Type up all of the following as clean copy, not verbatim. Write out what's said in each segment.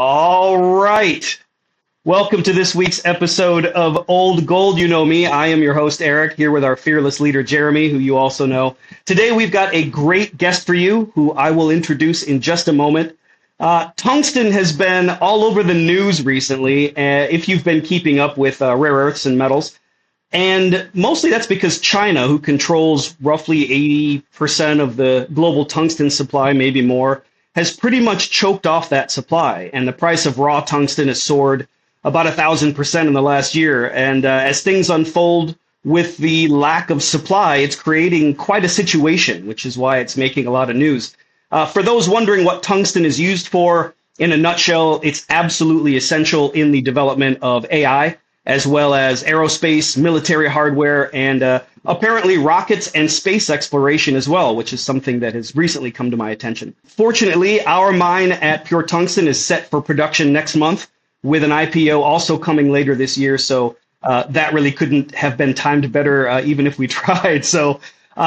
All right. Welcome to this week's episode of Old Gold. You know me. I am your host, Eric, here with our fearless leader, Jeremy, who you also know. Today, we've got a great guest for you, who I will introduce in just a moment. Tungsten has been all over the news recently, if you've been keeping up with rare earths and metals. And mostly that's because China, who controls roughly 80% of the global tungsten supply, maybe more, has pretty much choked off that supply. And the price of raw tungsten has soared about 1,000% in the last year. And as things unfold with the lack of supply, it's creating quite a situation, which is why it's making a lot of news. For those wondering what tungsten is used for, in a nutshell, it's absolutely essential in the development of AI, as well as aerospace, military hardware, and apparently rockets and space exploration as well, which is something that has recently come to my attention. Fortunately, our mine at Pure Tungsten is set for production next month, with an IPO also coming later this year. So that really couldn't have been timed better, even if we tried. So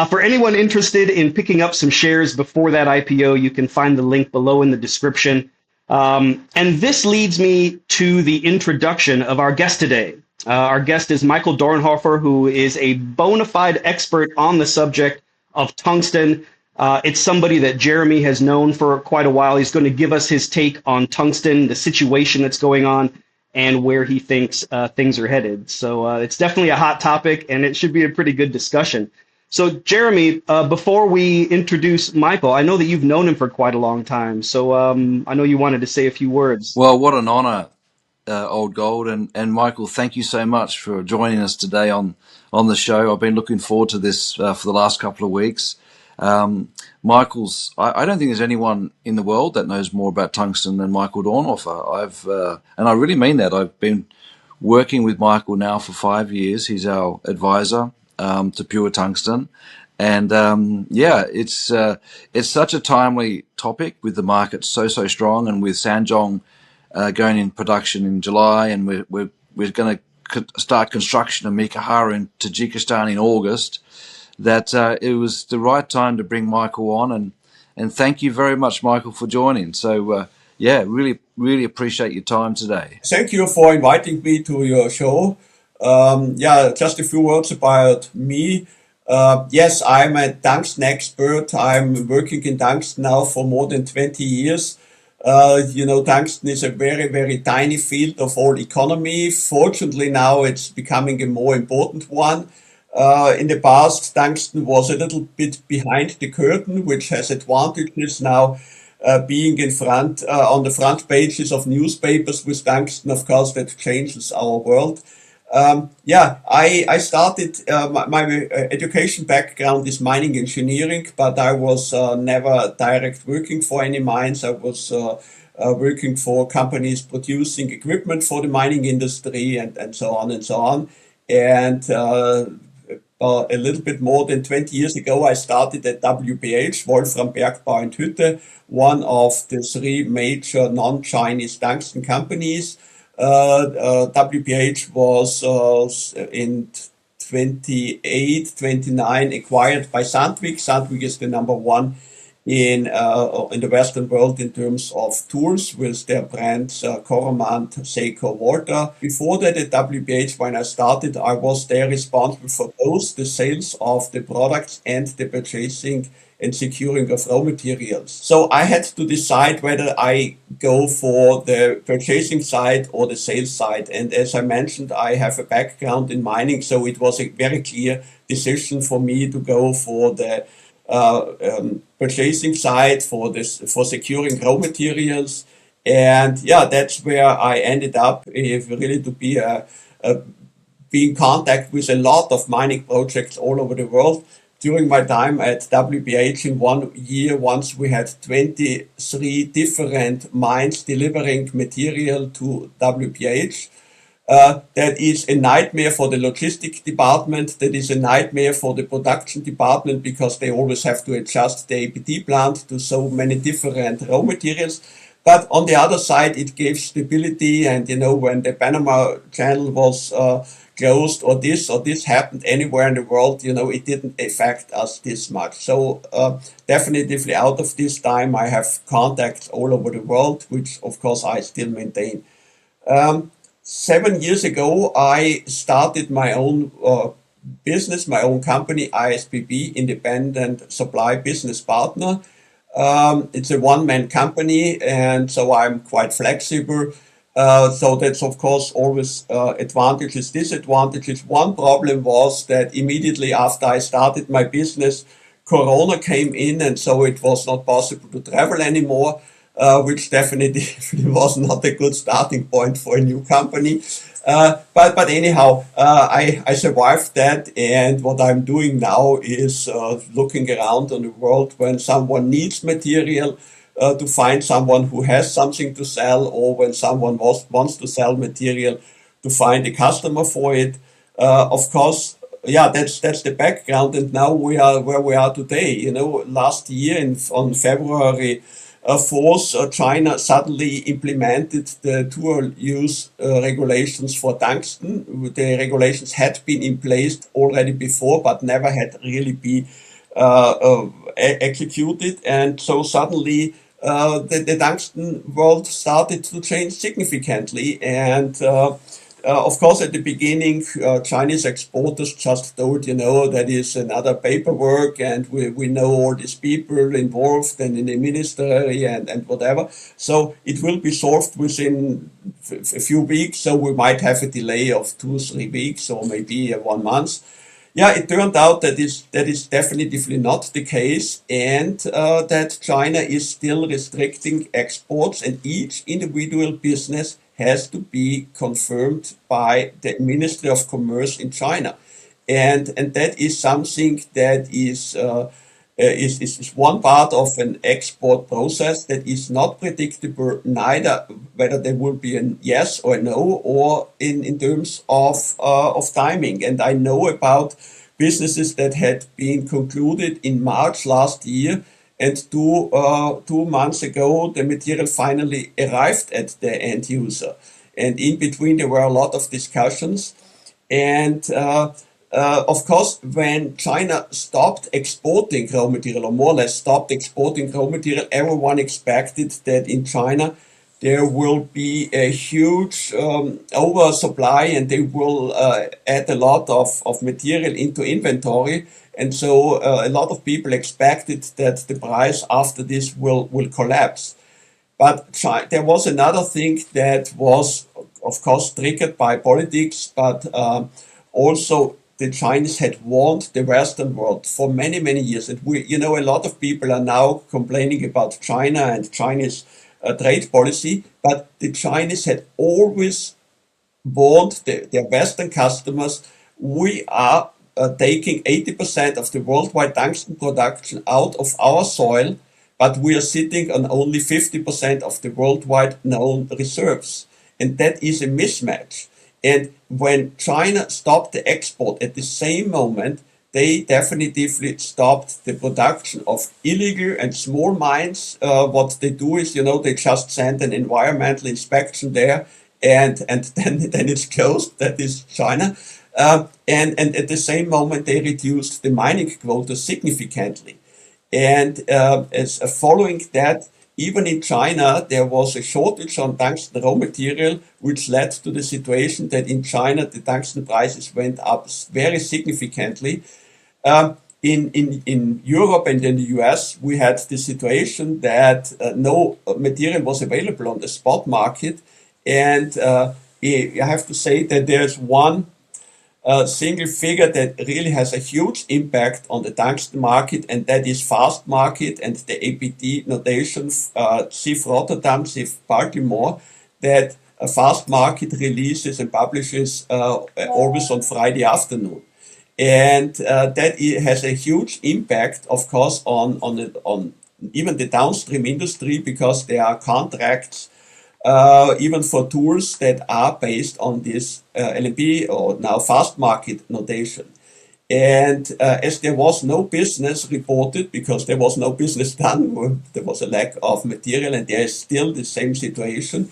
for anyone interested in picking up some shares before that IPO, you can find the link below in the description. And this leads me to the introduction of our guest today. Our guest is Michael Dornhoffer, who is a bona fide expert on the subject of tungsten. It's somebody that Jeremy has known for quite a while. He's going to give us his take on tungsten, the situation that's going on, and where he thinks things are headed. So it's definitely a hot topic, and it should be a pretty good discussion. So, Jeremy, before we introduce Michael, I know that you've known him for quite a long time. So I know you wanted to say a few words. Well, what an honor, OldGold. And Michael, thank you so much for joining us today on the show. I've been looking forward to this for the last couple of weeks. I don't think there's anyone in the world that knows more about tungsten than Michael Dornhoffer. And I really mean that. I've been working with Michael now for 5 years. He's our advisor to Pure Tungsten. And it's such a timely topic with the market so strong, and with Sanjong going in production in July, and we're going to start construction of Mikahara in Tajikistan in August, that it was the right time to bring Michael on. And thank you very much, Michael, for joining. So really appreciate your time today. Thank you for inviting me to your show. Just a few words about me. Yes, I'm a tungsten expert. I'm working in tungsten now for more than 20 years. Tungsten is a very tiny field of all economy. Fortunately, now it's becoming a more important one. In the past, tungsten was a little bit behind the curtain, which has advantages now. Being in front on the front pages of newspapers with tungsten, of course, that changes our world. I started, my education background is mining engineering, but I was never direct working for any mines. I was working for companies producing equipment for the mining industry and so on and so on. And a little bit more than 20 years ago, I started at WBH, Wolfram Bergbau und Hütte, one of the three major non-Chinese tungsten companies. WBH was in 28, 29 acquired by Sandvik. Sandvik is the number one in the Western world in terms of tools with their brands Coromant, Seiko, Walter. Before that at WBH, when I started, I was there responsible for both the sales of the products and the purchasing and securing of raw materials. So I had to decide whether I go for the purchasing side or the sales side. And as I mentioned, I have a background in mining, so it was a very clear decision for me to go for the purchasing side, for securing raw materials. And that's where I ended up, really to be be in contact with a lot of mining projects all over the world. During my time at WBH, in 1 year, once we had 23 different mines delivering material to WBH. That is a nightmare for the logistics department. That is a nightmare for the production department, because they always have to adjust the APT plant to so many different raw materials. But on the other side, it gave stability. And, when the Panama Canal was closed or this happened anywhere in the world, it didn't affect us this much. So definitely out of this time, I have contacts all over the world, which of course I still maintain. 7 years ago, I started my own business, my own company, ISPB, Independent Supply Business Partner. It's a one-man company, and so I'm quite flexible. So that's of course always advantages, disadvantages. One problem was that immediately after I started my business, Corona came in, and so it was not possible to travel anymore, which definitely was not a good starting point for a new company. But anyhow, I survived that, and what I'm doing now is looking around on the world when someone needs material, to find someone who has something to sell, or when someone wants to sell material, to find a customer for it. Of course, yeah, that's the background, and now we are where we are today. Last year on February 4th, China suddenly implemented the dual-use regulations for tungsten. The regulations had been in place already before, but never had really been executed. And so suddenly the tungsten world started to change significantly. And of course, at the beginning, Chinese exporters just thought, that is another paperwork, and we know all these people involved and in the ministry and whatever. So it will be solved within a few weeks. So we might have a delay of 2 or 3 weeks, or maybe 1 month. Yeah, it turned out that is definitely not the case, and that China is still restricting exports, and each individual business has to be confirmed by the Ministry of Commerce in China, and that is something that is one part of an export process that is not predictable, neither whether there will be a yes or no, or in terms of timing. And I know about businesses that had been concluded in March last year, and 2 months ago, the material finally arrived at the end user. And in between, there were a lot of discussions. And of course, when China stopped exporting raw material, or more or less stopped exporting raw material, everyone expected that in China there will be a huge oversupply, and they will add a lot of material into inventory. And so a lot of people expected that the price after this will collapse. But there was another thing that was, of course, triggered by politics, but also the Chinese had warned the Western world for many, many years. And a lot of people are now complaining about China and Chinese trade policy, but the Chinese had always warned their Western customers, we are taking 80% of the worldwide tungsten production out of our soil, but we are sitting on only 50% of the worldwide known reserves. And that is a mismatch. And when China stopped the export at the same moment, they definitively stopped the production of illegal and small mines. What they do is, they just send an environmental inspection there, and then it's closed. That is China. And at the same moment, they reduced the mining quota significantly. And as following that, even in China, there was a shortage on tungsten raw material, which led to the situation that in China, the tungsten prices went up very significantly. In Europe and in the US, we had the situation that no material was available on the spot market. And I have to say that there's one single figure that really has a huge impact on the tungsten market, and that is fast market and the APT notation, CIF Rotterdam, CIF Baltimore, that a fast market releases and publishes always on Friday afternoon. And that has a huge impact, of course, on even the downstream industry, because there are contracts even for tools that are based on this LMP, or now fast market notation. And as there was no business reported, because there was no business done, there was a lack of material, and there is still the same situation.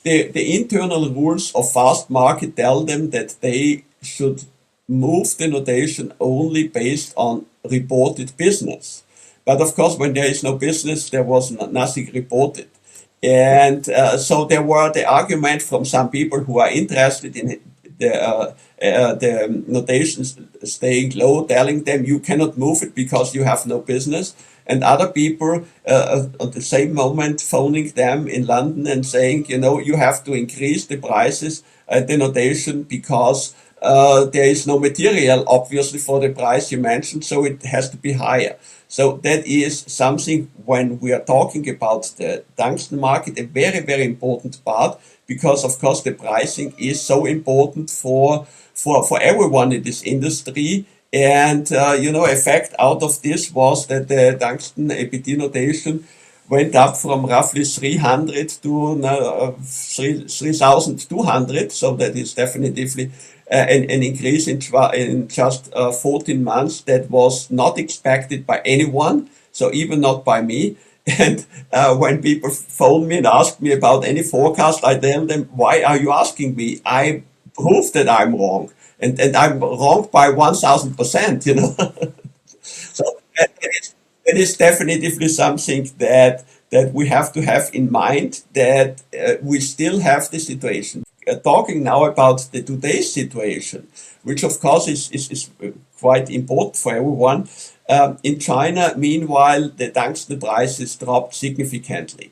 the internal rules of fast market tell them that they should move the notation only based on reported business. But of course, when there is no business, there was nothing reported. And so there were the argument from some people who are interested in the notations staying low, telling them you cannot move it because you have no business. And other people at the same moment phoning them in London and saying, you have to increase the prices at the notation because there is no material, obviously, for the price you mentioned, so it has to be higher. So that is something when we are talking about the tungsten market, a very, very important part, because of course the pricing is so important for everyone in this industry. And, effect out of this was that the tungsten APT notation went up from roughly 300 to 3,200. So that is definitely an increase in just 14 months that was not expected by anyone, so even not by me. And when people phone me and ask me about any forecast, I tell them, why are you asking me? I prove that I'm wrong. And I'm wrong by 1,000%, So it is definitely something that we have to have in mind, that we still have the situation. Talking now about the today's situation, which of course is quite important for everyone. In China, meanwhile, the tungsten prices dropped significantly.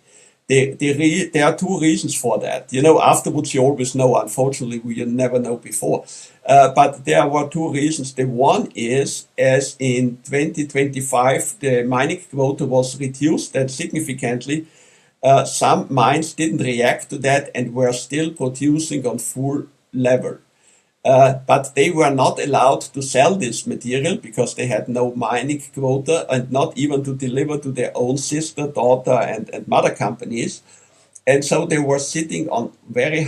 There are two reasons for that. Afterwards you always know. Unfortunately, we never know before. But there were two reasons. The one is, as in 2025, the mining quota was reduced that significantly. Some mines didn't react to that and were still producing on full level. But they were not allowed to sell this material because they had no mining quota, and not even to deliver to their own sister, daughter, and mother companies. And so they were sitting on very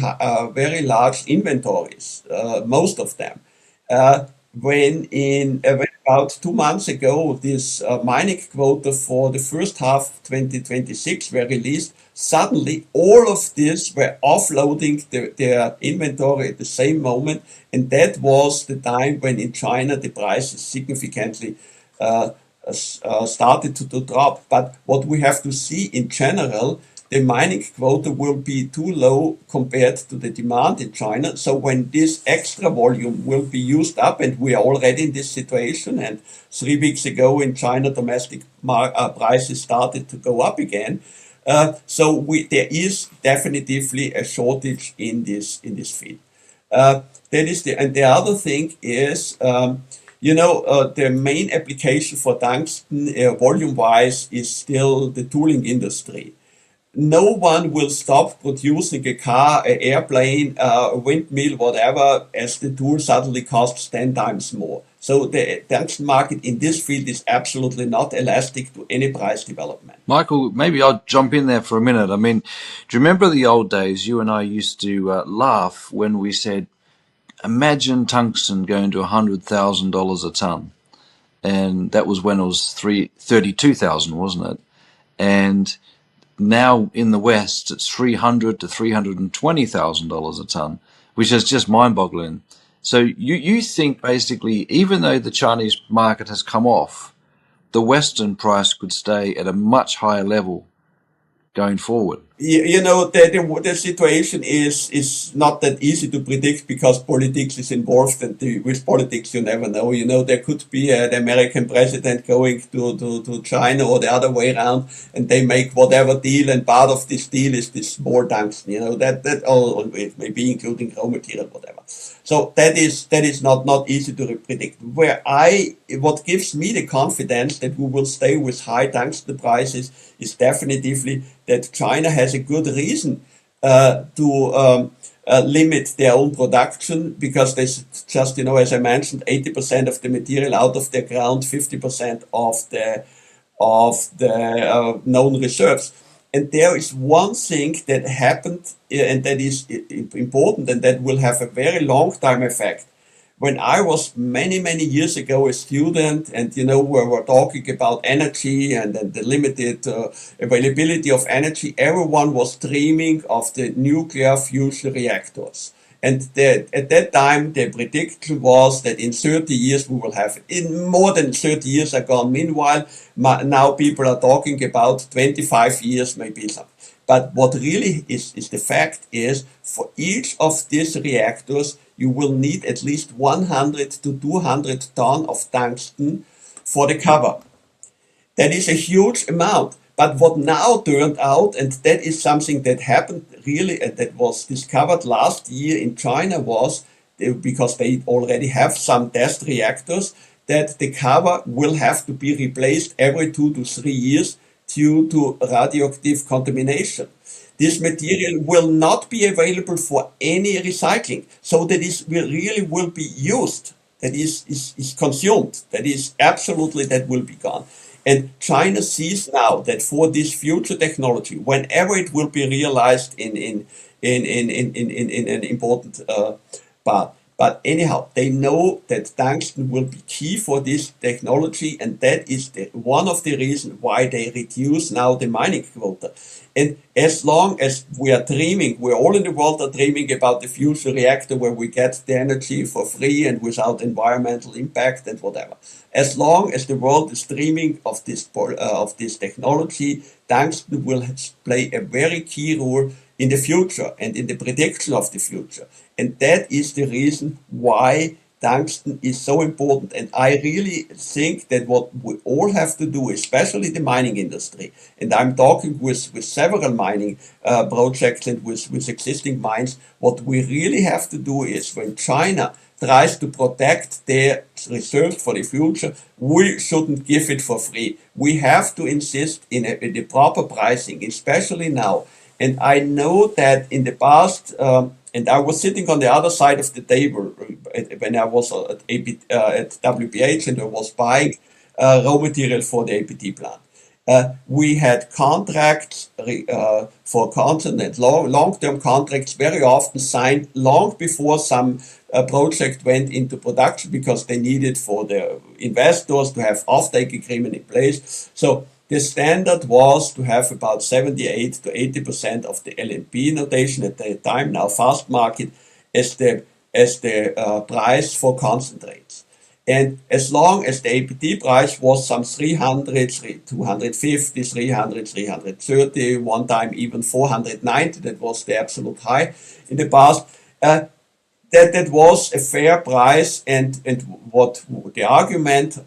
large inventories, most of them. When about 2 months ago, this mining quota for the first half of 2026 were released, suddenly all of this were offloading their inventory at the same moment. And that was the time when in China the prices significantly started to drop. But what we have to see in general, the mining quota will be too low compared to the demand in China. So when this extra volume will be used up, and we are already in this situation, and 3 weeks ago in China, domestic prices started to go up again. So there is definitely a shortage in this field. And the other thing is, the main application for tungsten volume-wise is still the tooling industry. No one will stop producing a car, an airplane, a windmill, whatever, as the tool suddenly costs 10 times more. So the tungsten market in this field is absolutely not elastic to any price development. Michael, maybe I'll jump in there for a minute. I mean, do you remember the old days? You and I used to laugh when we said, imagine tungsten going to $100,000 a ton. And that was when it was 32,000, wasn't it? And now in the West, it's $300,000 to $320,000 a ton, which is just mind-boggling. So you think basically, even though the Chinese market has come off, the Western price could stay at a much higher level going forward? The situation is not that easy to predict because politics is involved, and with politics you never know. There could be an American president going to China or the other way around, and they make whatever deal, and part of this deal is this more tungsten. That all maybe including raw material, whatever. So that is not easy to predict. What gives me the confidence that we will stay with high tungsten prices is definitely that China has a good reason to limit their own production, because they just, as I mentioned, 80% of the material out of the ground, 50% of the known reserves. And there is one thing that happened, and that is important, and that will have a very long time effect. when I was many years ago a student, and we were talking about energy and the limited availability of energy, everyone was dreaming of the nuclear fusion reactors. And at that time, the prediction was that in 30 years we will have it. In more than 30 years are gone. Meanwhile, now people are talking about 25 years, maybe something. But what really is the fact is, for each of these reactors, you will need at least 100 to 200 tons of tungsten for the cover. That is a huge amount. But what now turned out, and that is something that happened really, and that was discovered last year in China, was because they already have some test reactors, that the cover will have to be replaced every 2 to 3 years due to radioactive contamination. This material will not be available for any recycling, so that is really will be used, that is consumed, that is absolutely, that will be gone. And China sees now that for this future technology, whenever it will be realized in an important part. But anyhow, they know that tungsten will be key for this technology, and that is one of the reasons why they reduce now the mining quota. And as long as we are dreaming, we're all in the world are dreaming about the fusion reactor where we get the energy for free and without environmental impact and whatever. As long as the world is dreaming of this technology, tungsten will play a very key role in the future and in the prediction of the future. And that is the reason why tungsten is so important. And I really think that what we all have to do, especially the mining industry, and I'm talking with several mining projects and with existing mines, what we really have to do is, when China tries to protect their research for the future, we shouldn't give it for free. We have to insist in the proper pricing, especially now. And I know that in the past, and I was sitting on the other side of the table when I was at WPH, and I was buying raw material for the APT plant. We had contracts for constant long-term contracts very often signed long before some project went into production, because they needed for the investors to have offtake agreement in place. So the standard was to have about 78 to 80% of the LNP notation at the time, now fast market, as the price for concentrates. And as long as the APT price was some 300, 250, 300, 330, one time even 490, that was the absolute high in the past, that was a fair price. And what the argument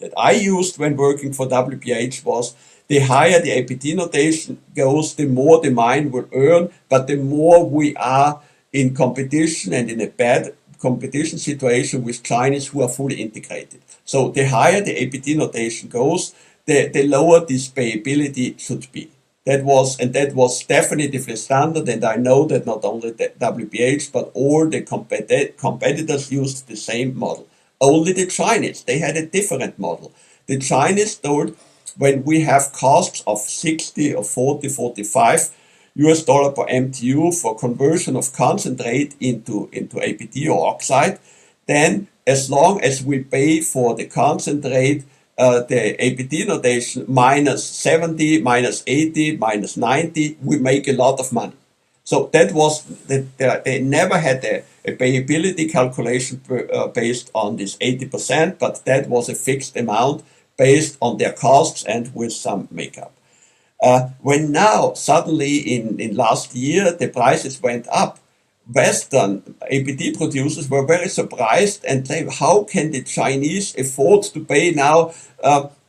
that I used when working for WPH was, the higher the APT notation goes, the more the mine will earn, but the more we are in competition and in a bad competition situation with Chinese who are fully integrated. So the higher the APT notation goes, the lower this payability should be. That was definitely the standard, and I know that not only the WPH but all the competitors used the same model. Only the Chinese, they had a different model. The Chinese told, when we have costs of 60 or 40, 45 US dollar per MTU for conversion of concentrate into APT or oxide, then as long as we pay for the concentrate, the APT notation minus 70, minus 80, minus 90, we make a lot of money. So that was, they never had a payability calculation based on this 80%, but that was a fixed amount based on their costs and with some makeup. When now suddenly in last year the prices went up, Western APT producers were very surprised and say, how can the Chinese afford to pay now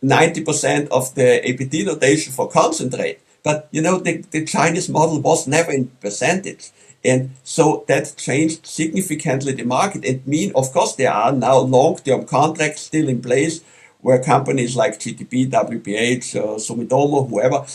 90% of the APT notation for concentrate? But the Chinese model was never in percentage. And so that changed significantly the market. And of course, there are now long-term contracts still in place where companies like GTP, WPH, Sumitomo, whoever,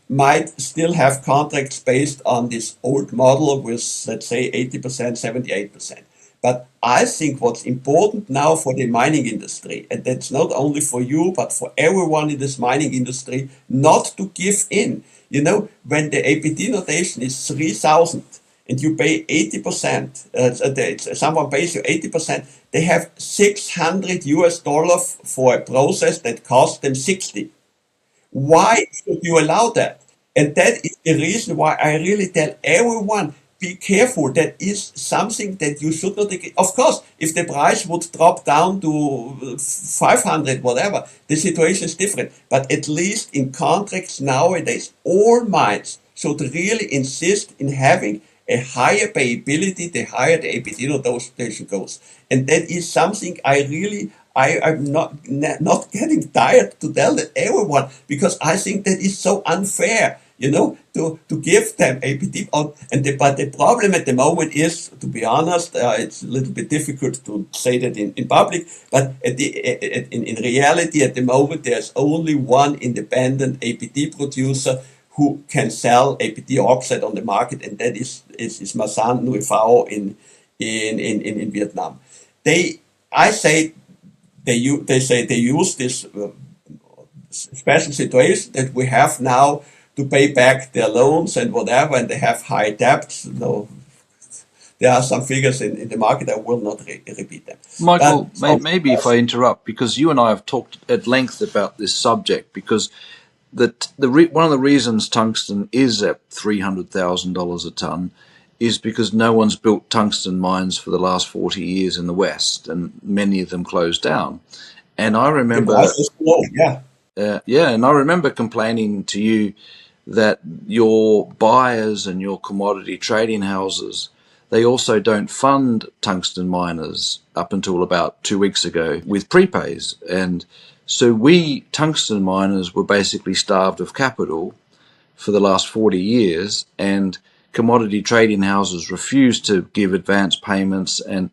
might still have contracts based on this old model with, let's say, 80%, 78%. But I think what's important now for the mining industry, and that's not only for you, but for everyone in this mining industry, not to give in. When the APT notation is 3,000, and you pay 80%, someone pays you 80%, they have $600 for a process that costs them 60. Why should you allow that? And that is the reason why I really tell everyone, be careful. That is something that you should not. Of course, if the price would drop down to 500, whatever, the situation is different. But at least in contracts nowadays, all mines should really insist in having a higher payability the higher the APT notation goes. And that is something I'm not getting tired to tell that everyone, because I think that is so unfair, to give them APT. But the problem at the moment is, to be honest, it's a little bit difficult to say that in public, but in reality, at the moment, there's only one independent APT producer who can sell APT oxide on the market, and that is Masan Nuifao in Vietnam. They say they use this special situation that we have now to pay back their loans and whatever, and they have high debts. There are some figures in the market. I will not repeat them. Michael, maybe if I interrupt, because you and I have talked at length about this subject, because one of the reasons tungsten is at $300,000 a ton is because no one's built tungsten mines for the last 40 years in the West, and many of them closed down. And I remember, and I remember complaining to you that your buyers and your commodity trading houses, they also don't fund tungsten miners up until about 2 weeks ago with prepays. And so we tungsten miners were basically starved of capital for the last 40 years, and commodity trading houses refused to give advance payments. And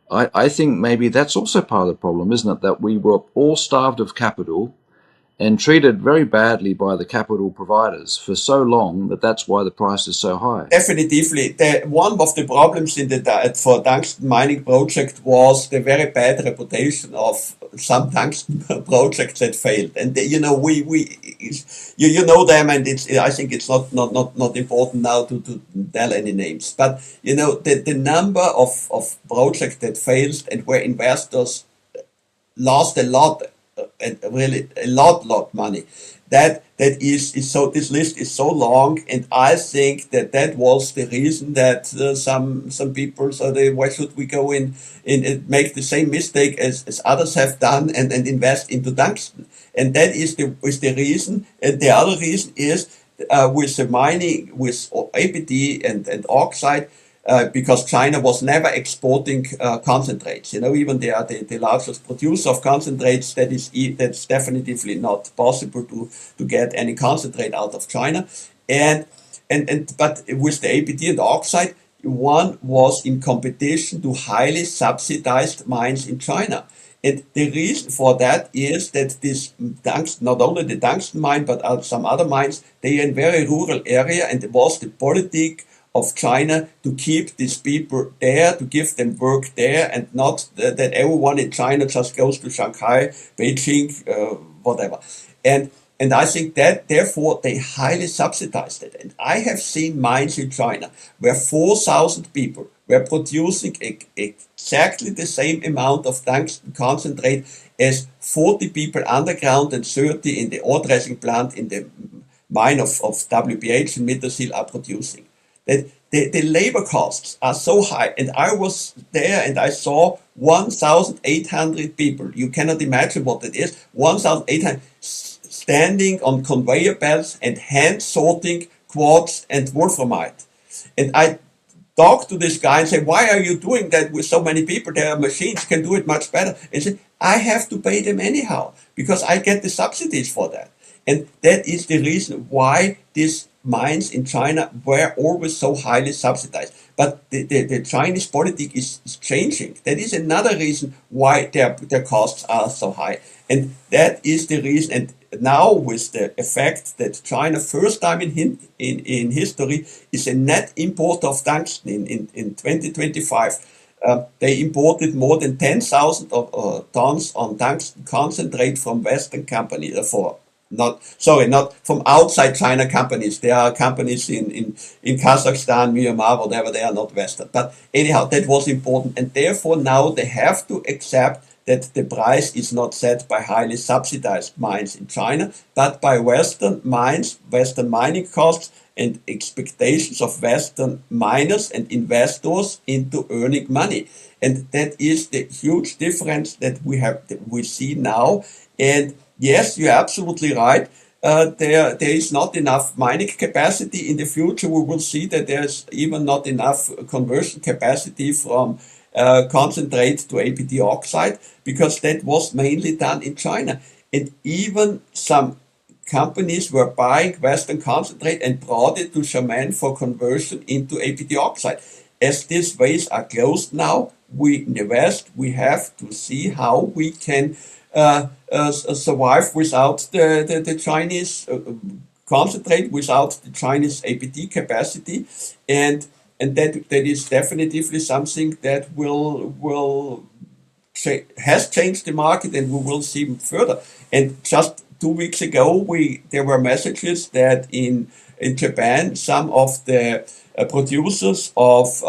I think maybe that's also part of the problem, isn't it? That we were all starved of capital and treated very badly by the capital providers for so long that's why the price is so high. Definitively. One of the problems for tungsten mining project was the very bad reputation of some tungsten projects that failed. And you know them, and I think it's not important now to tell any names. But the number of projects that failed and where investors lost a lot, and really a lot money. That is so. This list is so long, and I think that was the reason that some people why should we go in and make the same mistake as others have done and invest into tungsten? And that is the reason. And the other reason is with the mining with APT and oxide. Because China was never exporting concentrates. Even they are the largest producer of concentrates. That's definitively not possible to get any concentrate out of China. But with the APT and oxide, one was in competition to highly subsidized mines in China. And the reason for that is that this tungsten, not only the tungsten mine, but some other mines, they are in very rural area, and it was the politic of China to keep these people there, to give them work there, and not that everyone in China just goes to Shanghai, Beijing, whatever. And I think that therefore they highly subsidized it. And I have seen mines in China where 4,000 people were producing exactly the same amount of tungsten concentrate as 40 people underground and 30 in the ore dressing plant in the mine of WPH in Mittersill are producing. That the labor costs are so high, and I was there and I saw 1,800 people. You cannot imagine what it is. 1,800 standing on conveyor belts and hand sorting quartz and wolframite. And I talked to this guy and said, "Why are you doing that with so many people? There are machines can do it much better." And he said, "I have to pay them anyhow because I get the subsidies for that." And that is the reason why these mines in China were always so highly subsidized. But the Chinese politic is changing. That is another reason why their costs are so high. And that is the reason. And now with the effect that China, first time in history, is a net importer of tungsten in 2025. They imported more than 10,000 tons on tungsten concentrate from Western companies for not from outside China companies. There are companies in Kazakhstan, Myanmar, whatever, they are not Western. But anyhow, that was important. And therefore now they have to accept that the price is not set by highly subsidized mines in China, but by Western mines, Western mining costs, and expectations of Western miners and investors into earning money. And that is the huge difference that we see now. And yes, you're absolutely right. There is not enough mining capacity. In the future, we will see that there's even not enough conversion capacity from concentrate to APT oxide, because that was mainly done in China. And even some companies were buying Western concentrate and brought it to Xiamen for conversion into APT oxide. As these ways are closed now, we in the West, we have to see how we can survive without the Chinese concentrate, without the Chinese APT capacity, and that is definitively something that has changed the market, and we will see further. And just 2 weeks ago, there were messages that in Japan, some of the producers of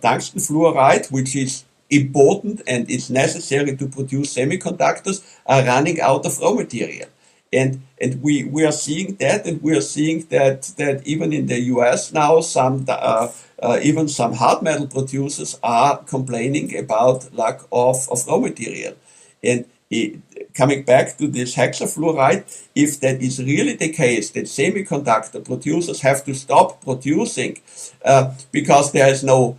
tungsten fluoride, which is important and is necessary to produce semiconductors, are running out of raw material. And we are seeing that, and we are seeing that even in the US now, even some hard metal producers are complaining about lack of raw material. And coming back to this hexafluoride, if that is really the case, that semiconductor producers have to stop producing because there is no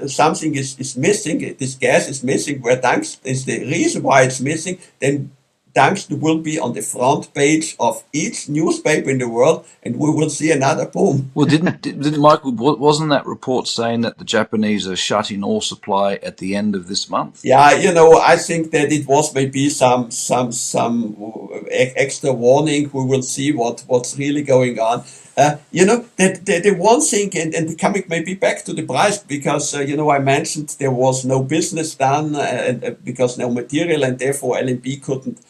something is missing, this gas is missing, where tungsten is the reason why it's missing, then tungsten will be on the front page of each newspaper in the world, and we will see another boom. Well, didn't Michael, wasn't that report saying that the Japanese are shutting all supply at the end of this month? Yeah, I think that it was maybe some extra warning. We will see what's really going on. The one thing, and coming maybe back to the price, because I mentioned there was no business done because no material, and therefore LNB couldn't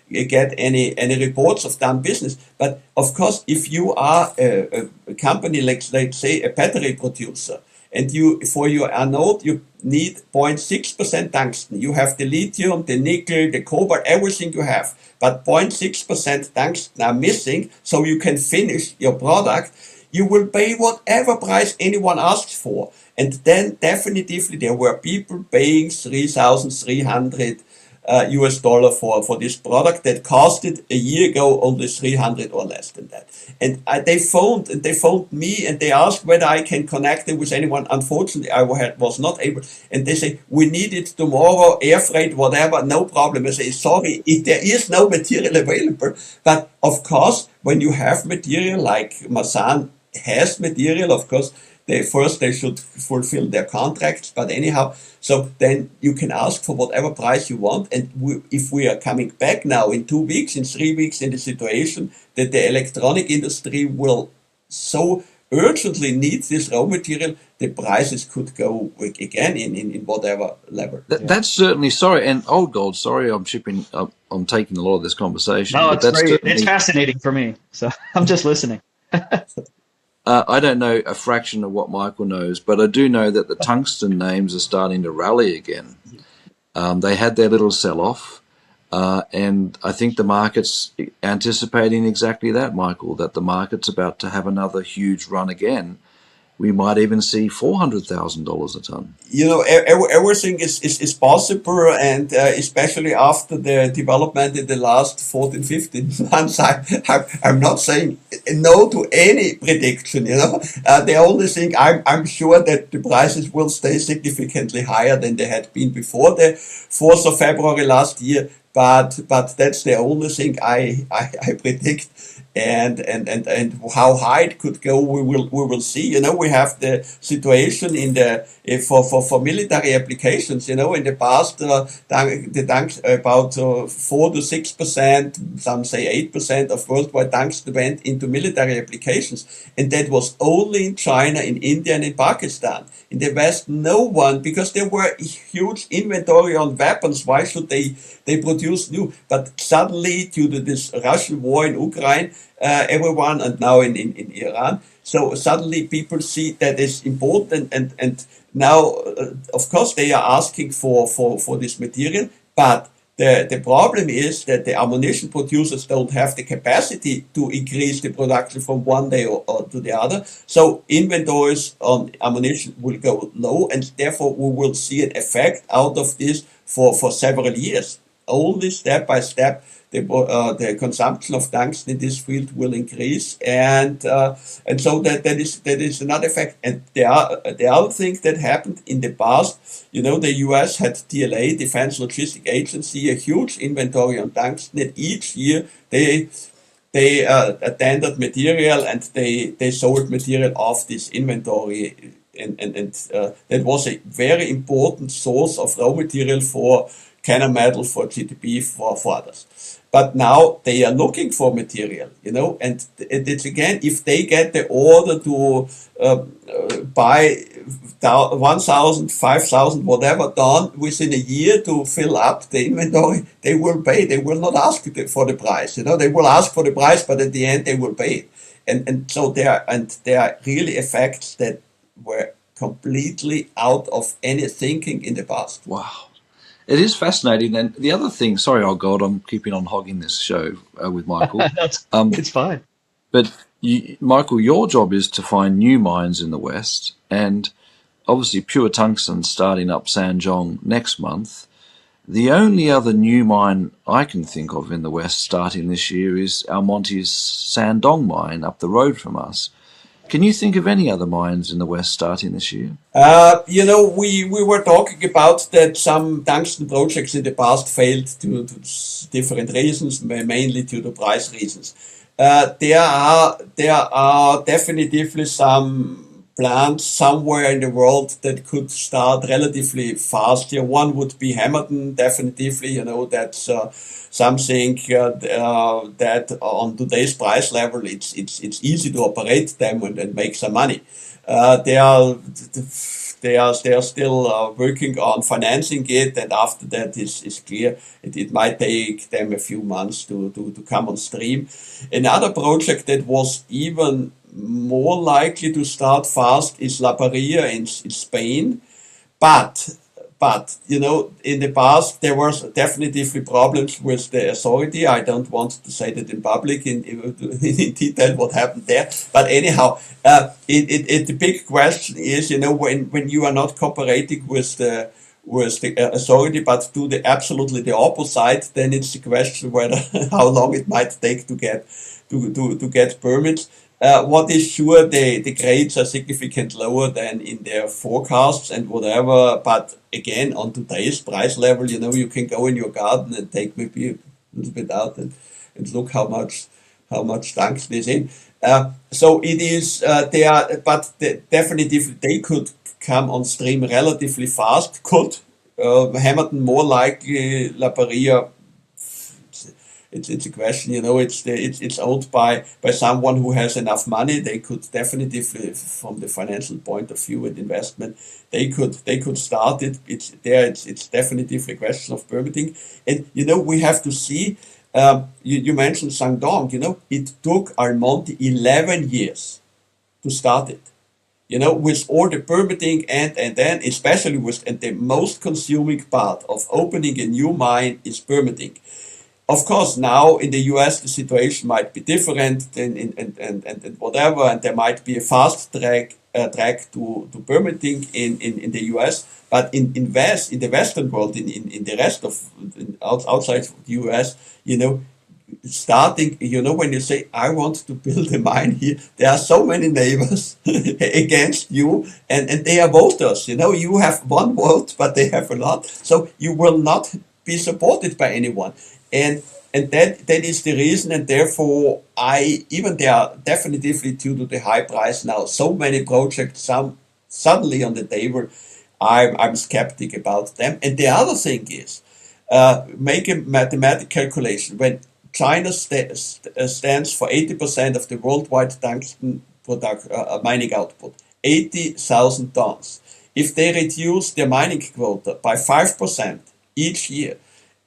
get any reports of done business. But of course, if you are a company like, let's say, a battery producer, and for your anode you need 0.6% tungsten. You have the lithium, the nickel, the cobalt, everything you have, but 0.6% tungsten are missing, so you can finish your product. You will pay whatever price anyone asks for, and then definitively there were people paying $3,300 US dollar for this product that costed a year ago only 300 or less than that. And they phoned me and they asked whether I can connect them with anyone. Unfortunately, I was not able. And they say, we need it tomorrow, air freight, whatever, no problem. I say, sorry, there is no material available. But of course, when you have material like Masan has material, of course, they should fulfill their contracts. But anyhow, so then you can ask for whatever price you want. And if we are coming back now in 2 weeks, in 3 weeks, in the situation that the electronic industry will so urgently need this raw material, the prices could go again in whatever level. That's certainly, sorry, and OldGold, sorry, I'm taking a lot of this conversation. No, but it's that's great. certainly, It's fascinating for me. So I'm just listening. I don't know a fraction of what Michael knows, but I do know that the tungsten names are starting to rally again. They had their little sell-off, and I think the market's anticipating exactly that, Michael, that the market's about to have another huge run again. We might even see $400,000 a ton. Everything is possible, and especially after the development in the last 14, 15 months, I'm not saying no to any prediction. The only thing I'm sure that the prices will stay significantly higher than they had been before the 4th of February last year. But that's the only thing I predict. and how high it could go, we will see. We have the situation in the for military applications. In the past, about 4 to 6%, some say 8% of worldwide tungsten went into military applications, and that was only in China, in India, and in Pakistan. In the West, no one, because there were huge inventory on weapons. Why should they produce new? But suddenly, due to this Russian war in Ukraine, everyone, and now in Iran, so suddenly people see that it's important, and now, of course, they are asking for this material, but the problem is that the ammunition producers don't have the capacity to increase the production from one day or to the other. So inventories on ammunition will go low, and therefore we will see an effect out of this for several years. Only step by step, the consumption of tungsten in this field will increase, and so that is another effect. And the other thing that happened in the past, the U.S. had DLA, Defense Logistic Agency, a huge inventory on tungsten, and each year they tendered material, and they sold material off this inventory, and that was a very important source of raw material for Canner Metal, for GTB, for others. But now they are looking for material, and it's again, if they get the order to buy 1,000, 5,000, whatever done within a year to fill up the inventory, they will pay. They will not ask for the price. They will ask for the price, but at the end they will pay it. And so there are really effects that were completely out of any thinking in the past. Wow. It is fascinating. And the other thing, sorry, oh God, I'm keeping on hogging this show with Michael. It's fine. But Michael, your job is to find new mines in the West, and obviously Pure Tungsten starting up Sanjong next month. The only other new mine I can think of in the West starting this year is Almonte's Sandong mine up the road from us. Can you think of any other mines in the West starting this year? We were talking about that some tungsten projects in the past failed to different reasons, mainly due to price reasons. There are definitively some plants somewhere in the world that could start relatively fast. Here, one would be Hamilton, definitely. That's something that on today's price level, it's easy to operate them and make some money. They are still working on financing it, and after that is clear. It might take them a few months to come on stream. Another project that was even more likely to start fast is La Parrilla in Spain, but in the past there was definitively problems with the authority. I don't want to say that in public in detail what happened there, but anyhow, the big question is, when you are not cooperating with the authority, but do absolutely the opposite, then it's the question whether how long it might take to get permits. What is sure, the grades are significantly lower than in their forecasts and whatever. But again, on today's price level, you can go in your garden and take maybe a little bit out and look how much tungsten is in. So it is definitely they could come on stream relatively fast. Could Hamilton more likely, La Parrilla? It's a question, it's owned by someone who has enough money. They could definitely, from the financial point of view and investment, they could start it. It's definitely a question of permitting. And we have to see. You mentioned Shandong. It took Almonte 11 years to start it. With all the permitting and then especially and the most consuming part of opening a new mine is permitting. Of course, now in the US, the situation might be different and whatever, and there might be a fast track to permitting in the US. But in the Western world, in the rest of outside of the US, starting, when you say, I want to build a mine here, there are so many neighbors against you, and they are voters. You have one vote, but they have a lot, so you will not be supported by anyone. And that is the reason, and therefore there are definitively, due to the high price now, so many projects suddenly on the table. I'm skeptic about them. And the other thing is, make a mathematical calculation. When China stands for 80% of the worldwide tungsten mining output, 80,000 tons. If they reduce their mining quota by 5% each year,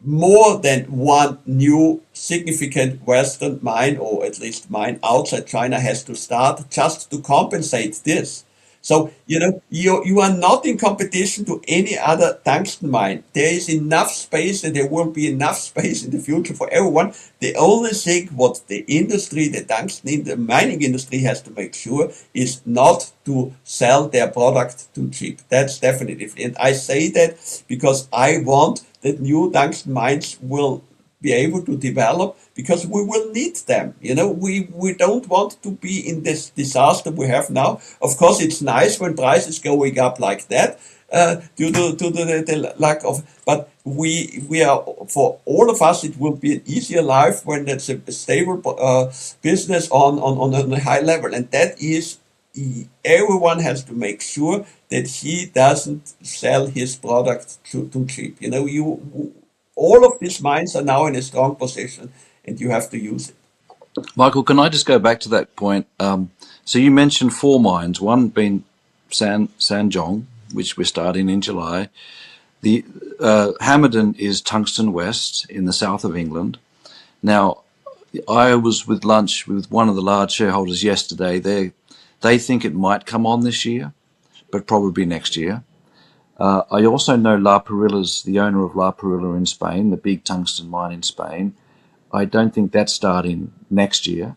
more than one new significant Western mine, or at least mine outside China, has to start just to compensate this. So, you are not in competition to any other tungsten mine. There is enough space, and there will be enough space in the future for everyone. The only thing what the industry, the mining industry, has to make sure is not to sell their product too cheap. That's definitively. And I say that because I want that new tungsten mines will be able to develop, because we will need them. We don't want to be in this disaster we have now. Of course, it's nice when prices going up like that, due to the lack of. But we are, for all of us, it will be an easier life when it's a stable business on a high level, and that is. Everyone has to make sure that he doesn't sell his product too cheap. All of these mines are now in a strong position, and you have to use it. Michael, can I just go back to that point? So you mentioned 4 mines, one being Sanjong, which we're starting in July. The Hamilton is Tungsten West in the south of England. Now, I was with lunch with one of the large shareholders yesterday. They think it might come on this year, but probably next year. I also know La Perilla's, the owner of La Perilla in Spain, the big tungsten mine in Spain. I don't think that's starting next year.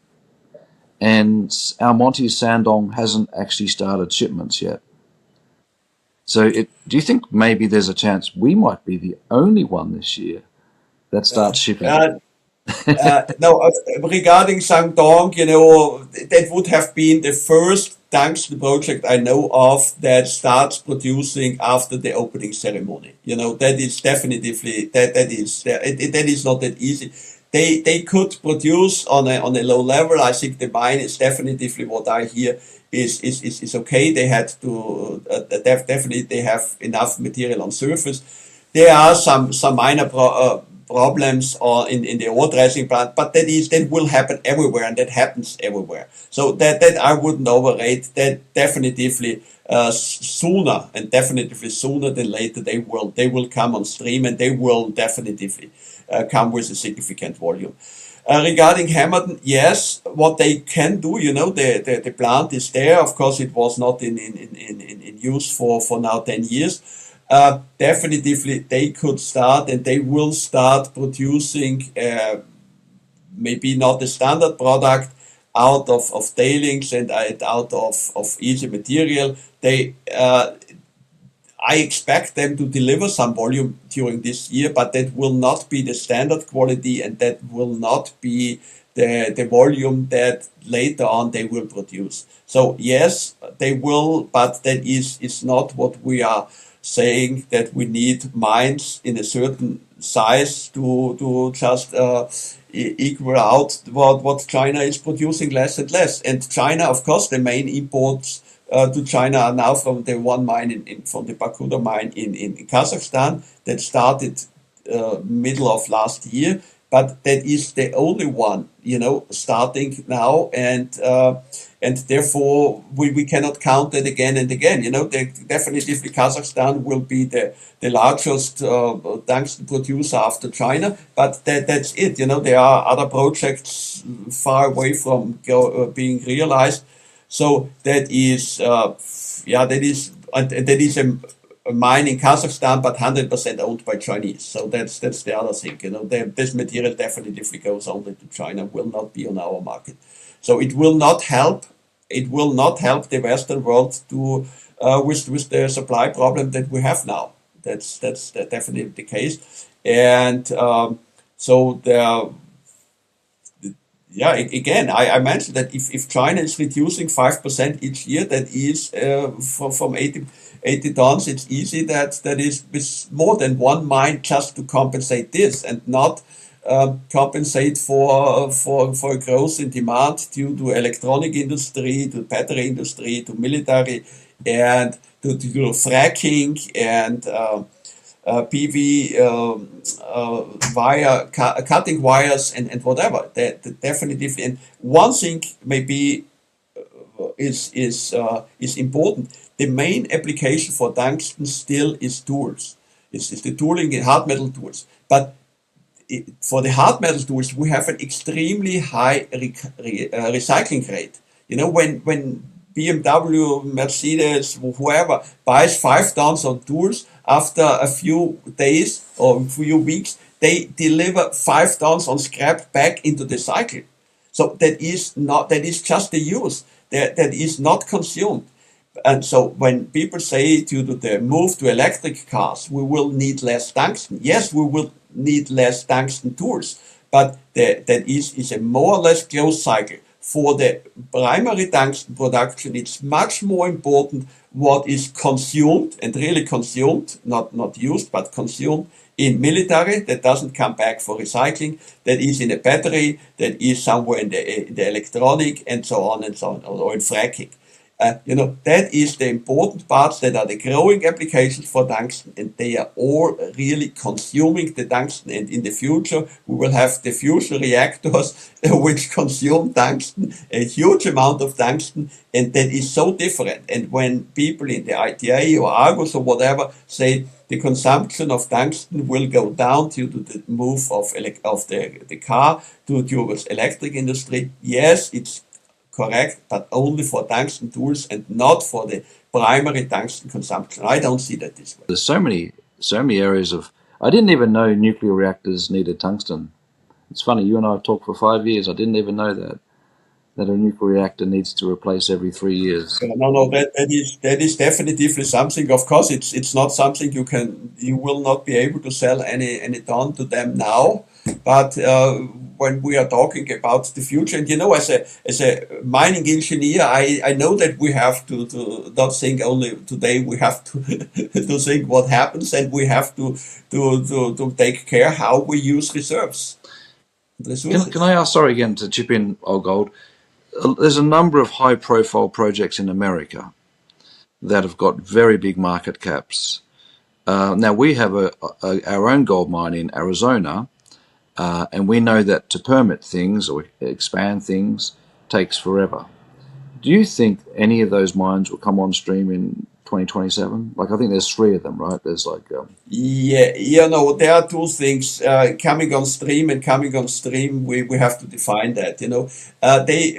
And Almonte's Sandong hasn't actually started shipments yet. So do you think maybe there's a chance we might be the only one this year that starts shipping? No, regarding Shandong, that would have been the first tungsten project I know of that starts producing after the opening ceremony. That is definitively that is not that easy. They could produce on a low level. I think the mine is definitively, what I hear, is okay. They had to definitely they have enough material on surface. There are some minor problems in the ore dressing plant, but that will happen everywhere, and that happens everywhere. So that I wouldn't overrate that. Definitively sooner than later they will come on stream, and they will definitively come with a significant volume. Regarding Hamilton, yes, what they can do, the plant is there. Of course, it was not in use for now 10 years. Definitively they could start, and they will start producing maybe not the standard product out of tailings and out of easy material. I expect them to deliver some volume during this year, but that will not be the standard quality, and that will not be the volume that later on they will produce. So yes, they will, but that is not what we are saying, that we need mines in a certain size to just equal out what China is producing less and less. And China, of course, the main imports to China are now from the one mine from the Bakuda mine in Kazakhstan that started middle of last year, but that is the only one starting now, and therefore we cannot count it again and again. Definitely Kazakhstan will be the largest tungsten producer after China, but that's it. There are other projects far away from being realized. So that is a mine in Kazakhstan, but 100% owned by Chinese. So that's the other thing. This material definitely goes only to China, will not be on our market. So it will not help. It will not help the Western world to with the supply problem that we have now. That's definitely the case. And so there. Yeah, again, I mentioned that if China is reducing 5% each year, that is from 80 tons, it's easy that is with more than one mine just to compensate this, and not compensate for growth in demand due to electronic industry, to battery industry, to military, and to fracking and PV cutting wires and whatever. That definitely. And one thing maybe is important. The main application for tungsten still is tools. It's the tooling in hard metal tools. But for the hard metal tools, we have an extremely high recycling rate. You know, when BMW, Mercedes, whoever buys 5 tons of tools, after a few days or a few weeks, they deliver 5 tons on scrap back into the cycle. So that is just the use. That is not consumed. And so when people say due to the move to electric cars, we will need less tungsten. Yes, we will need less tungsten tools, but that is a more or less closed cycle. For the primary tungsten production, it's much more important what is consumed and really consumed, not used, but consumed in military, that doesn't come back for recycling, that is in a battery, that is somewhere in the electronic, and so on, or in fracking. That is the important parts that are the growing applications for tungsten, and they are all really consuming the tungsten. And in the future, we will have the fusion reactors which consume tungsten, a huge amount of tungsten, and that is so different. And when people in the ITA or Argus or whatever say the consumption of tungsten will go down due to the move of the car towards electric industry, yes, it's correct, but only for tungsten tools and not for the primary tungsten consumption. I don't see that this way. There's so many areas of. I didn't even know nuclear reactors needed tungsten. It's funny, you and I have talked for 5 years. I didn't even know that a nuclear reactor needs to replace every 3 years. No, that is definitely something. Of course, it's not something you will not be able to sell any ton to them now. But when we are talking about the future, and as a mining engineer, I know that we have to not think only today. We have to to think what happens, and we have to take care how we use reserves. Can I ask? Sorry again to chip in, OldGold. There's a number of high-profile projects in America that have got very big market caps. Now we have our own gold mine in Arizona. And we know that to permit things or expand things takes forever. Do you think any of those mines will come on stream in 2027? Like, I think there's 3 of them, right? There's like... there are 2 things coming on stream and coming on stream. We have to define that,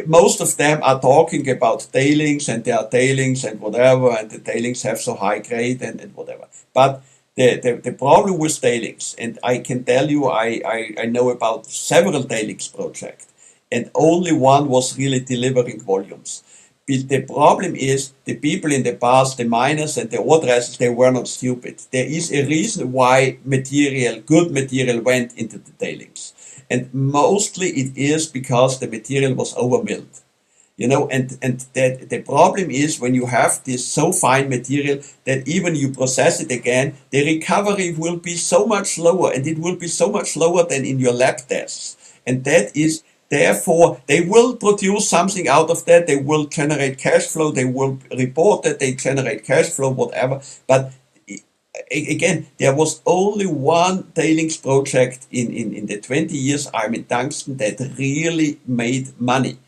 most of them are talking about tailings, and there are tailings and whatever, and the tailings have so high grade and whatever. But the problem with tailings, and I can tell you, I know about several tailings projects, and only one was really delivering volumes. But the problem is the people in the past, the miners and the ore dressers, they were not stupid. There is a reason why good material went into the tailings. And mostly it is because the material was overmilled. And that the problem is when you have this so fine material that even you process it again, the recovery will be so much lower, and it will be so much lower than in your lab tests. And that is, therefore, they will produce something out of that. They will generate cash flow. They will report that they generate cash flow, whatever. But again, there was only one tailings project in the 20 years I'm in tungsten that really made money.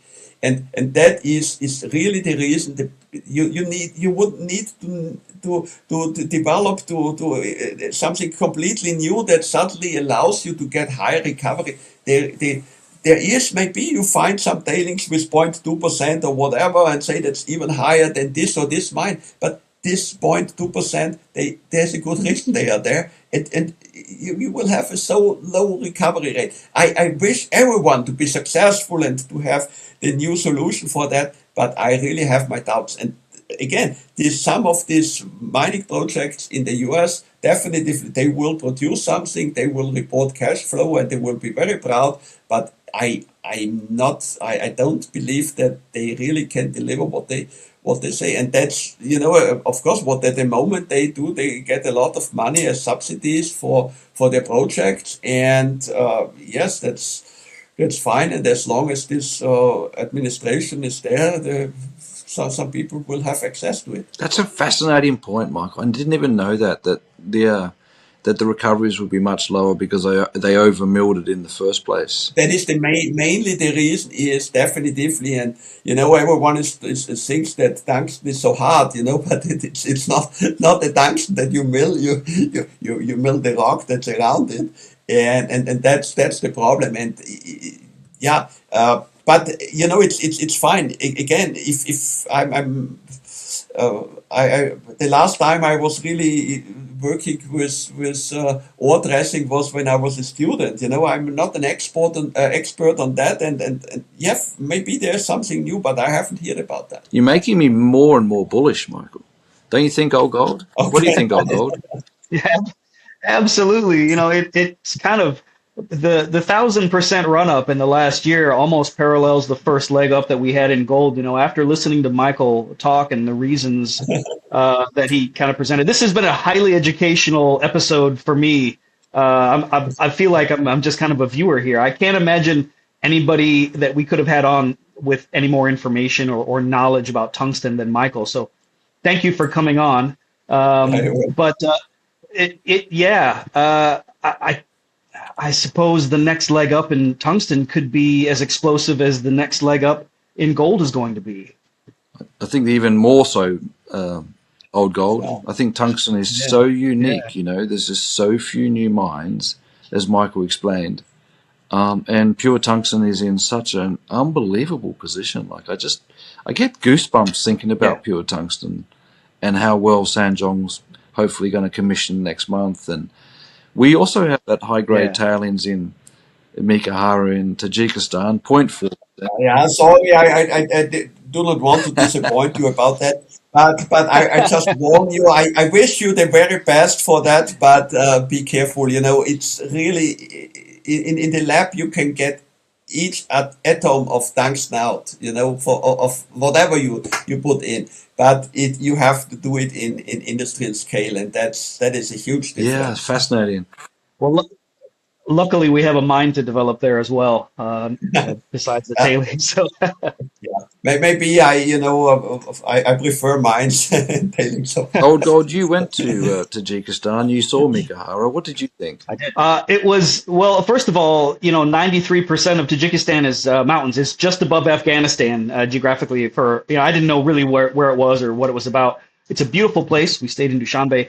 And that is really the reason that you would need to develop to something completely new that suddenly allows you to get high recovery. There is maybe you find some tailings with 0.2% or whatever and say that's even higher than this or this mine, but this 0.2%, there's a good reason they are there, and you will have a so low recovery rate. I wish everyone to be successful and to have the new solution for that, but I really have my doubts. And again, some of these mining projects in the US, definitely they will produce something, they will report cash flow, and they will be very proud, but I don't believe that they really can deliver what what they say. And that's, of course, what at the moment they do, they get a lot of money as subsidies for their projects. And yes, that's fine. And as long as this administration is there, some people will have access to it. That's a fascinating point, Michael. I didn't even know that the recoveries would be much lower because they over-milled it in the first place. That is mainly the reason is definitively, and everyone is thinks that tungsten is so hard, but it's not the tungsten that you mill, you mill the rock that's around it, and that's the problem, and yeah, but it's fine. Again, if I'm the last time I was really working with ore dressing was when I was a student. I'm not an expert on that, and yeah, maybe there's something new, but I haven't heard about that. You're making me more and more bullish, Michael. Don't you think, OldGold? Okay. What do you think, OldGold? Yeah, absolutely. It's kind of the 1,000% run up in the last year almost parallels the first leg up that we had in gold. After listening to Michael talk and the reasons that he kind of presented, this has been a highly educational episode for me. I feel like I'm just kind of a viewer here. I can't imagine anybody that we could have had on with any more information or knowledge about tungsten than Michael. So thank you for coming on. I suppose the next leg up in tungsten could be as explosive as the next leg up in gold is going to be. I think even more so, OldGold. Yeah. I think tungsten is so unique. There's just so few new mines, as Michael explained, and pure tungsten is in such an unbelievable position. Like I get goosebumps thinking about pure tungsten and how well Sanjong's hopefully going to commission next month. And we also have that high-grade tailings in Mikahara in Tajikistan, 0.4. Yeah, sorry, I do not want to disappoint you about that, but I just warn you. I wish you the very best for that, but be careful. It's really in the lab you can get each atom of tungsten out. Of whatever you put in, but you have to do it in industrial scale, and that is a huge difference. Yeah, it's fascinating. Well, luckily we have a mine to develop there as well, besides the tailings. So maybe I prefer mines and tailings. OldGold, you went to Tajikistan. You saw Mikahara. What did you think? I did. It was, well, first of all, 93% of Tajikistan is mountains. It's just above Afghanistan geographically. I didn't know really where it was or what it was about. It's a beautiful place. We stayed in Dushanbe.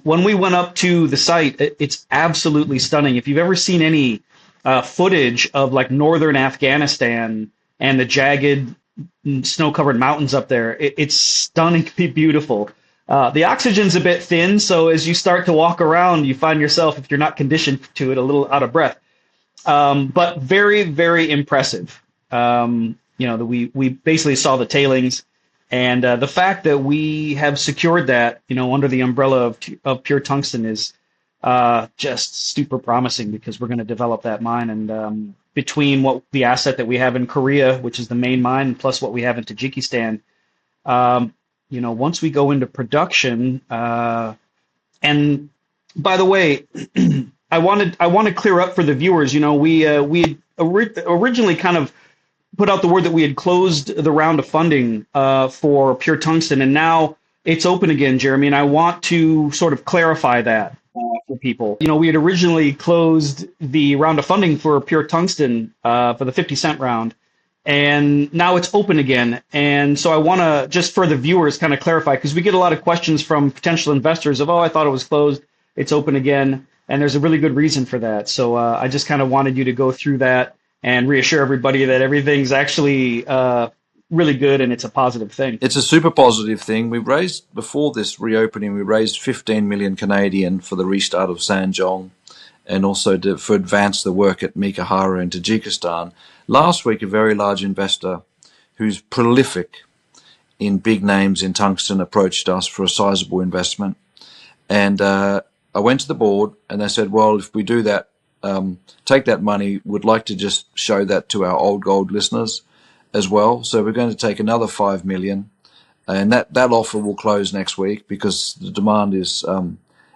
When we went up to the site, it's absolutely stunning. If you've ever seen any footage of like northern Afghanistan and the jagged snow-covered mountains up there, it's stunningly beautiful. The oxygen's a bit thin, so as you start to walk around, you find yourself, if you're not conditioned to it, a little out of breath. But very, very impressive. We basically saw the tailings. And the fact that we have secured that, under the umbrella of pure tungsten is just super promising, because we're going to develop that mine. And between the asset that we have in Korea, which is the main mine, plus what we have in Tajikistan, once we go into production, and by the way, I want to clear up for the viewers. We originally kind of put out the word that we had closed the round of funding for pure tungsten, and now it's open again, Jeremy. And I want to sort of clarify that for people. We had originally closed the round of funding for pure tungsten for the 50-cent round, and now it's open again. And so I want to, just for the viewers, kind of clarify, because we get a lot of questions from potential investors of, I thought it was closed, it's open again, and there's a really good reason for that. So I just kind of wanted you to go through that and reassure everybody that everything's actually really good and it's a positive thing. It's a super positive thing. We raised, before this reopening, we raised 15 million Canadian for the restart of Sanjong, and also for advance the work at Mikahara in Tajikistan. Last week, a very large investor who's prolific in big names in tungsten approached us for a sizable investment. And I went to the board and they said, well, if we do that, take that money, would like to just show that to our OldGold listeners as well. So we're going to take another 5 million and that offer will close next week because the demand is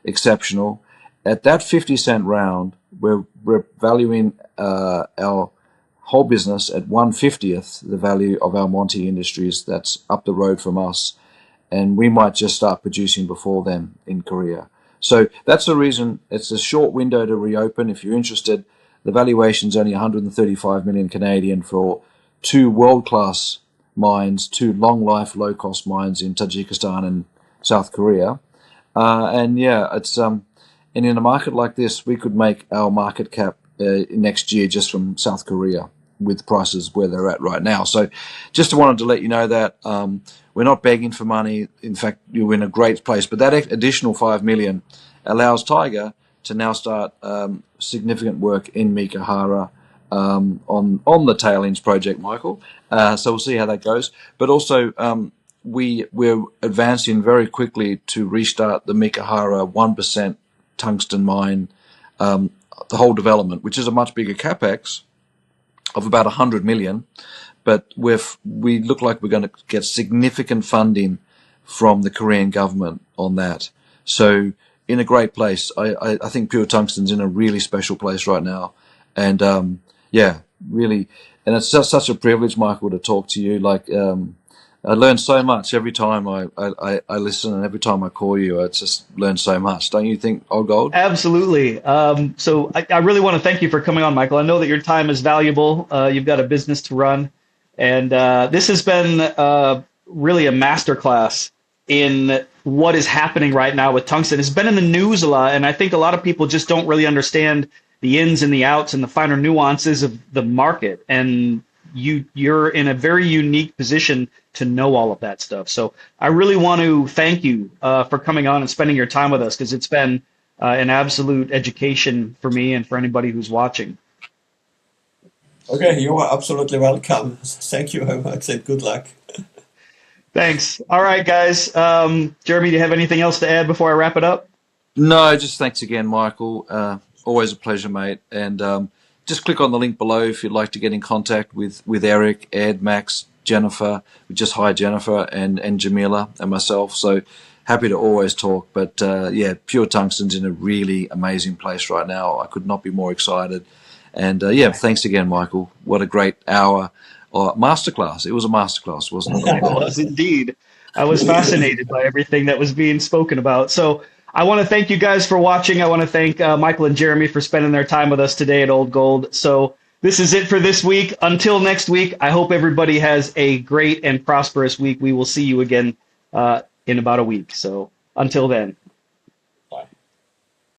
exceptional. At that 50-cent round, we're valuing our whole business at 1/50th the value of Almonte Industries that's up the road from us, and we might just start producing before them in Korea. So that's the reason it's a short window to reopen. If you're interested, the valuation's only 135 million Canadian for two world-class mines, two long-life, low-cost mines in Tajikistan and South Korea. And yeah, it's and in a market like this, we could make our market cap next year just from South Korea with prices where they're at right now. So just wanted to let you know that we're not begging for money. In fact, you're in a great place. But that additional 5 million allows Tiger to now start significant work in Mikahara on the Tailings project, Michael. So we'll see how that goes. But also we're advancing very quickly to restart the Mikahara 1% tungsten mine, the whole development, which is a much bigger capex of about 100 million. But we look like we're going to get significant funding from the Korean government on that. So in a great place. I think Pure Tungsten's in a really special place right now. And yeah, really. And it's just such a privilege, Michael, to talk to you. Like, I learn so much every time I listen, and every time I call you, I just learn so much. Don't you think, OldGold? Absolutely. So I really want to thank you for coming on, Michael. I know that your time is valuable. You've got a business to run. And this has been really a masterclass in what is happening right now with tungsten. It's been in the news a lot, and I think a lot of people just don't really understand the ins and the outs and the finer nuances of the market. And you're in a very unique position to know all of that stuff. So I really want to thank you for coming on and spending your time with us, because it's been an absolute education for me and for anybody who's watching. Okay, you are absolutely welcome. Thank you very much, and good luck. Thanks. All right, guys. Jeremy, do you have anything else to add before I wrap it up? No, just thanks again, Michael. Always a pleasure, mate. And just click on the link below if you'd like to get in contact with Eric, Ed, Max, Jennifer. We just hired Jennifer and Jamila and myself. So happy to always talk. But yeah, Pure Tungsten's in a really amazing place right now. I could not be more excited. And yeah, thanks again, Michael. What a great hour. Masterclass. It was a masterclass, wasn't it? It was indeed. I was fascinated by everything that was being spoken about. So I want to thank you guys for watching. I want to thank Michael and Jeremy for spending their time with us today at OldGold. So this is it for this week. Until next week, I hope everybody has a great and prosperous week. We will see you again in about a week. So until then.